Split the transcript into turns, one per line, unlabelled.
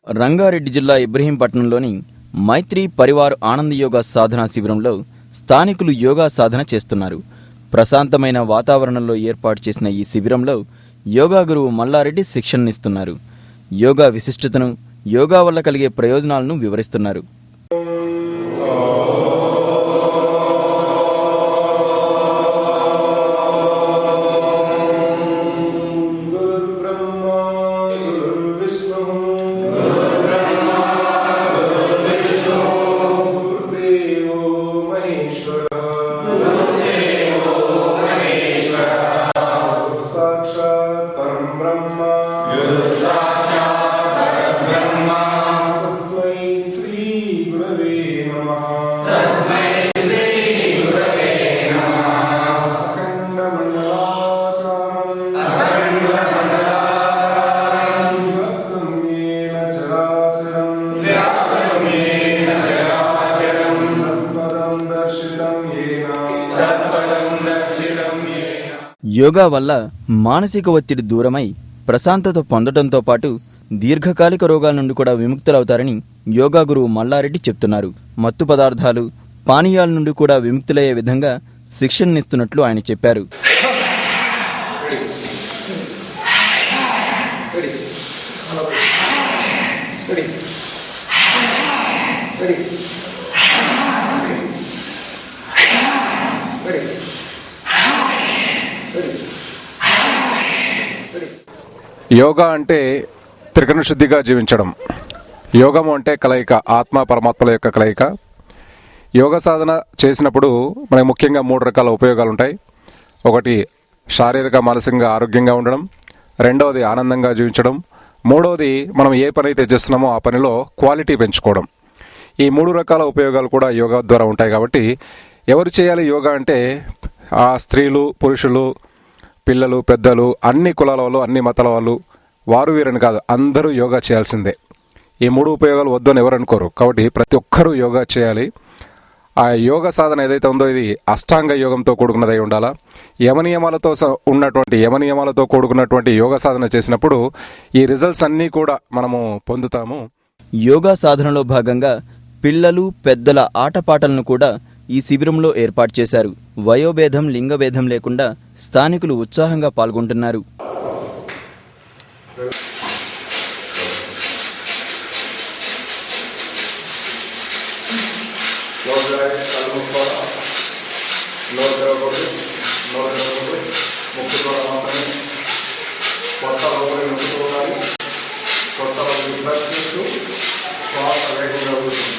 రంగారెడ్డి జిల్లా ఇబ్రహీంపట్నంలోని మైత్రి పరివార్ ఆనంద యోగా సాధనా శిబిరంలో స్థానికులు యోగా సాధన చేస్తున్నారు. ప్రశాంతమైన వాతావరణంలో ఏర్పాటు చేసిన ఈ శిబిరంలో యోగా గురువు మల్లారెడ్డి శిక్షణనిస్తున్నారు. యోగా విశిష్టతను, యోగా వల్ల కలిగే ప్రయోజనాలను వివరిస్తున్నారు. యోగా వల్ల మానసిక ఒత్తిడి దూరమై ప్రశాంతత పొందడంతో పాటు దీర్ఘకాలిక రోగాల నుండి కూడా విముక్తులవుతారని యోగా గురువు మల్లారెడ్డి చెప్తున్నారు. మత్తు పదార్థాలు, పానీయాల నుండి కూడా విముక్తులయ్యే విధంగా శిక్షణనిస్తున్నట్లు ఆయన చెప్పారు.
యోగా అంటే త్రికరణ శుద్ధిగా జీవించడం. యోగము అంటే కలయిక, ఆత్మ పరమాత్మల యొక్క కలయిక. యోగ సాధన చేసినప్పుడు మనకు ముఖ్యంగా 3 రకాల ఉపయోగాలు ఉంటాయి. ఒకటి శారీరక మానసికంగా ఆరోగ్యంగా ఉండడం, రెండవది ఆనందంగా జీవించడం, మూడవది మనం ఏ పని అయితే చేస్తున్నామో ఆ పనిలో క్వాలిటీ పెంచుకోవడం. ఈ 3 రకాల ఉపయోగాలు కూడా యోగా ద్వారా ఉంటాయి. కాబట్టి ఎవరు చేయాలి యోగా అంటే ఆ స్త్రీలు, పురుషులు, పిల్లలు, పెద్దలు, అన్ని కులాల వాళ్ళు, అన్ని మతాల వాళ్ళు, వారు వీరని కాదు, అందరూ యోగా చేయాల్సిందే. ఈ 3 ఉపయోగాలు వద్దని ఎవరు అనుకోరు. కాబట్టి ప్రతి ఒక్కరూ యోగా చేయాలి. ఆ యోగ సాధన ఏదైతే ఉందో ఇది అష్టాంగ యోగంతో కూడుకున్నదై ఉండాలా. యమనియమాలతో కూడుకున్నటువంటి యోగ సాధన చేసినప్పుడు ఈ రిజల్ట్స్ అన్నీ కూడా మనము పొందుతాము.
యోగా సాధనలో భాగంగా పిల్లలు, పెద్దల ఆటపాటలను కూడా ఈ శిబిరంలో ఏర్పాటు చేశారు. వయోభేదం, లింగభేదం లేకుండా స్థానికులు ఉత్సాహంగా పాల్గొంటున్నారు.
కొత్త